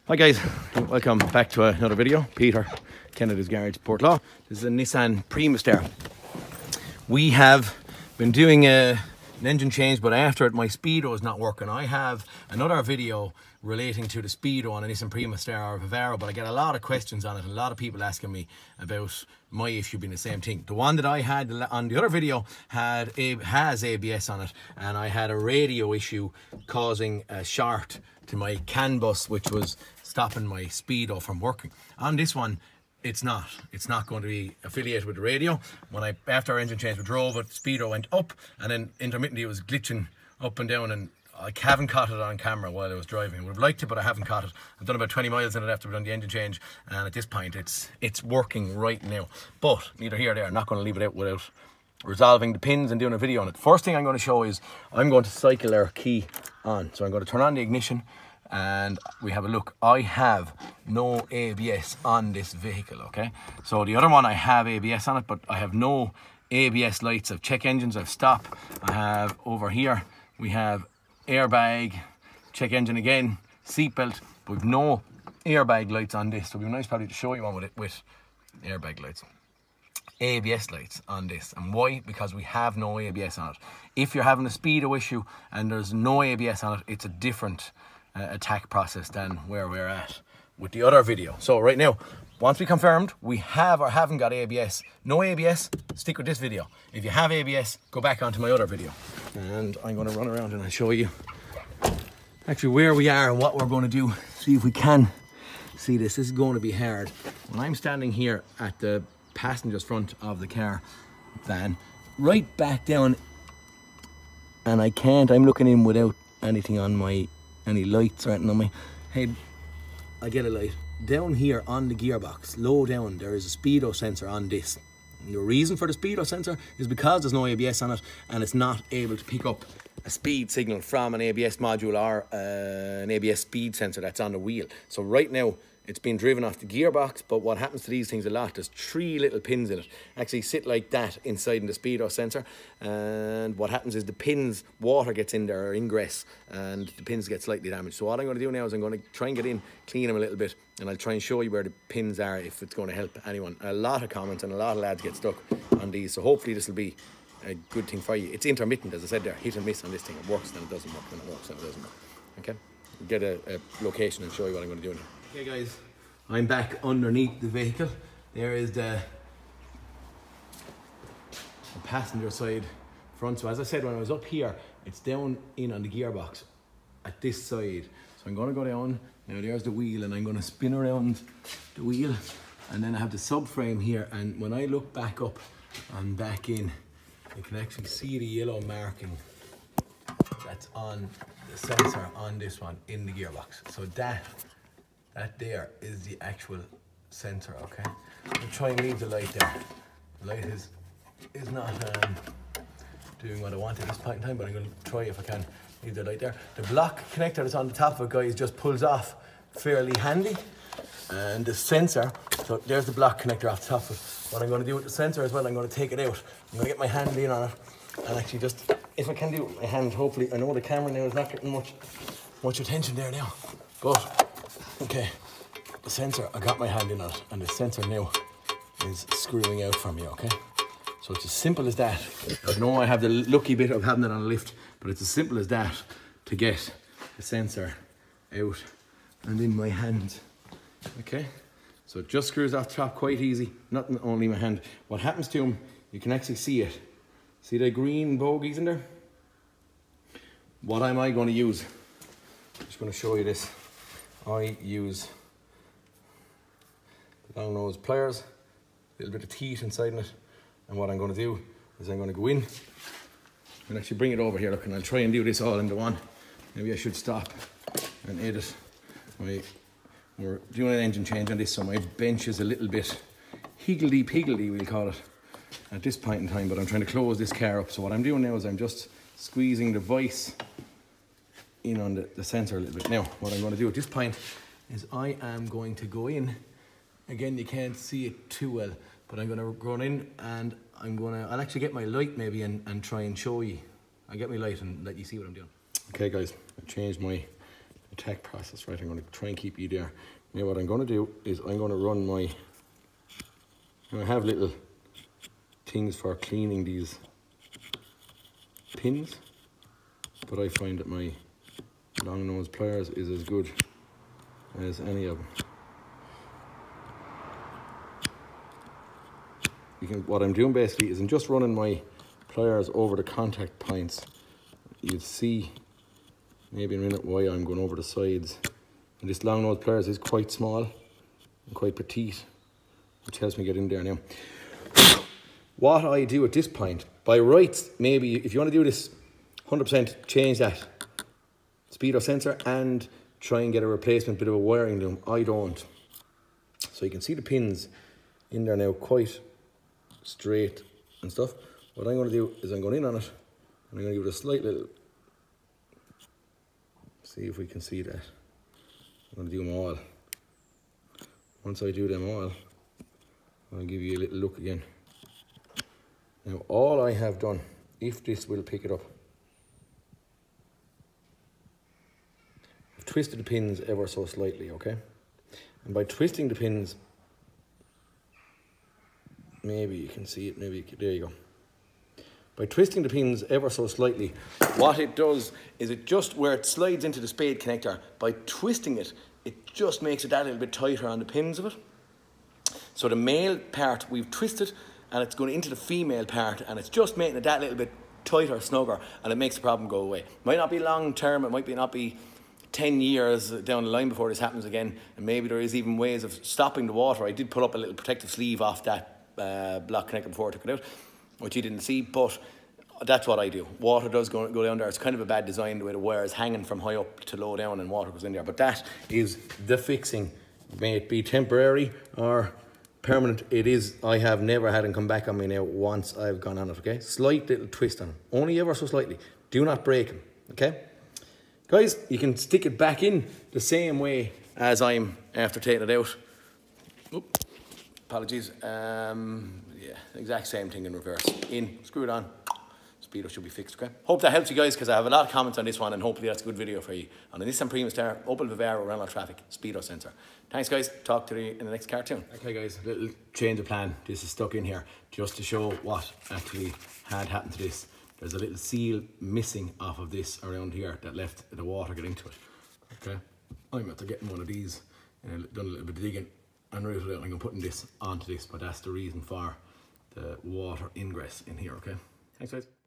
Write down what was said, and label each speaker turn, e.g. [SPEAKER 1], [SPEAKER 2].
[SPEAKER 1] Hi guys, welcome back to another video. Peter, Kennedy's Garage, Portlaw. This is a Nissan Primastar. We have been doing an engine change, but after it my speedo is not working. I have another video relating to the speedo on a Nissan Primastar or Vivaro, but I get a lot of questions on it and a lot of people asking me about my issue being the same thing. The one that I had on the other video has ABS on it, and I had a radio issue causing a short to my CAN bus, which was stopping my speedo from working. On this one, it's not going to be affiliated with the radio. After our engine change, we drove it, speedo went up, and then intermittently it was glitching up and down, and I haven't caught it on camera while I was driving. I would have liked it, but I haven't caught it. I've done about 20 miles in it after we've done the engine change, and at this point it's working right now. But neither here nor there, I'm not going to leave it out without resolving the pins and doing a video on it. First thing I'm going to show is I'm going to cycle our key on. So I'm going to turn on the ignition and we have a look. I have no ABS on this vehicle, okay? So the other one I have ABS on it, but I have no ABS lights. I've check engines, I've stop. I have over here, we have airbag, check engine again, seatbelt, but we've no airbag lights on this. So it'd be nice probably to show you one with airbag lights. ABS lights on this. And why? Because we have no ABS on it. If you're having a speedo issue and there's no ABS on it, it's a different attack process than where we're at with the other video. So right now, once we confirmed we have or haven't got ABS, no ABS, stick with this video. If you have ABS, go back onto my other video. And I'm going to run around and I'll show you actually where we are and what we're going to do. See if we can see this. This is going to be hard. When I'm standing here at the passenger's front of the car van, right back down, and I'm looking in without anything on any lights or anything on my head. I get a light. Down here on the gearbox, low down, there is a speedo sensor on this. And the reason for the speedo sensor is because there's no ABS on it and it's not able to pick up a speed signal from an ABS module or an ABS speed sensor that's on the wheel. So right now, it's been driven off the gearbox, but what happens to these things a lot, there's 3 little pins in it. Actually sit like that inside in the speedo sensor, and what happens is the pins, water gets in there, or ingress, and the pins get slightly damaged. So what I'm going to do now is I'm going to try and get in, clean them a little bit, and I'll try and show you where the pins are if it's going to help anyone. A lot of comments and a lot of lads get stuck on these, so hopefully this will be a good thing for you. It's intermittent, as I said there, hit and miss on this thing. It works, then it doesn't work, then it works, then it doesn't work. Okay, get a location and show you what I'm going to do now. Okay guys, I'm back underneath the vehicle. There is the passenger side front. So as I said, when I was up here, it's down in on the gearbox at this side. So I'm going to go down. Now there's the wheel, and I'm going to spin around the wheel, and then I have the subframe here, and when I look back up and back in, you can actually see the yellow marking that's on the sensor on this one in the gearbox. So that there is the actual sensor, okay? I'll try and leave the light there. The light is not doing what I want at this point in time, but I'm going to try if I can leave the light there. The block connector that's on the top of it, guys, just pulls off fairly handy. And the sensor, so there's the block connector off the top of it. What I'm going to do with the sensor as well, I'm going to take it out. I'm going to get my hand in on it, and actually just, if I can do it with my hand, hopefully. I know the camera now is not getting much attention there now, but okay, the sensor, I got my hand in on it, and the sensor now is screwing out for me, okay? So it's as simple as that. I know I have the lucky bit of having it on a lift, but it's as simple as that to get the sensor out and in my hand, okay? So it just screws off the top quite easy, nothing, only my hand. What happens to them, you can actually see it. See the green bogies in there? What am I going to use? I'm just going to show you this. I use long nose pliers, a little bit of teeth inside it, and what I'm going to do is I'm going to go in and actually bring it over here. Look, and I'll try and do this all into one. Maybe I should stop and edit. We're doing an engine change on this, so my bench is a little bit higgledy-piggledy, we'll call it, at this point in time, but I'm trying to close this car up. So what I'm doing now is I'm just squeezing the vice in on the sensor a little bit. Now, what I'm going to do at this point is I am going to go in. Again, you can't see it too well, but I'm going to go in and I'll actually get my light maybe and try and show you. I'll get my light and let you see what I'm doing. Okay guys, I changed my attack process, right? I'm going to try and keep you there. Now what I'm going to do is I'm going to run my, I have little things for cleaning these pins, but I find that my long nose pliers is as good as any of them. What I'm doing basically is I'm just running my pliers over the contact points. You'll see maybe in a minute why I'm going over the sides. And this long nose pliers is quite small and quite petite, which helps me get in there now. What I do at this point, by rights, maybe if you want to do this 100%, change that speedo sensor and try and get a replacement bit of a wiring loom. I don't. So you can see the pins in there now quite straight and stuff. What I'm going to do is I'm going in on it and I'm going to give it a slight little, see if we can see that. I'm going to do them all. Once I do them all, I'll give you a little look again. Now all I have done, if this will pick it up, I've twisted the pins ever so slightly, okay? And by twisting the pins, maybe you can see it, maybe there you go. By twisting the pins ever so slightly, what it does is it just, where it slides into the spade connector, by twisting it, it just makes it that little bit tighter on the pins of it. So the male part we've twisted and it's going into the female part and it's just making it that little bit tighter, snugger, and it makes the problem go away. Might not be long term, it might not be 10 years down the line before this happens again, and maybe there is even ways of stopping the water. I did put up a little protective sleeve off that block connector before I took it out, which you didn't see, but that's what I do. Water does go down there. It's kind of a bad design, the way the wire is hanging from high up to low down and water goes in there. But that is the fixing. May it be temporary or permanent, it is. I have never had them come back on me now once I've gone on it, okay? Slight little twist on them, only ever so slightly. Do not break them, okay? Guys, you can stick it back in the same way as I'm after taking it out. Oop, apologies. Yeah, exact same thing in reverse. In, screw it on. Speedo should be fixed, okay? Hope that helps you guys, because I have a lot of comments on this one and hopefully that's a good video for you. On the Nissan Primastar, Opel Vivaro, Renault Trafic, speedo sensor. Thanks guys, talk to you in the next cartoon. Okay guys, a little change of plan. This is stuck in here just to show what actually had happened to this. There's a little seal missing off of this around here that left the water get into it, okay? I'm after getting one of these and done a little bit of digging and rooted it, and I'm putting this onto this, but that's the reason for the water ingress in here, okay? Thanks guys.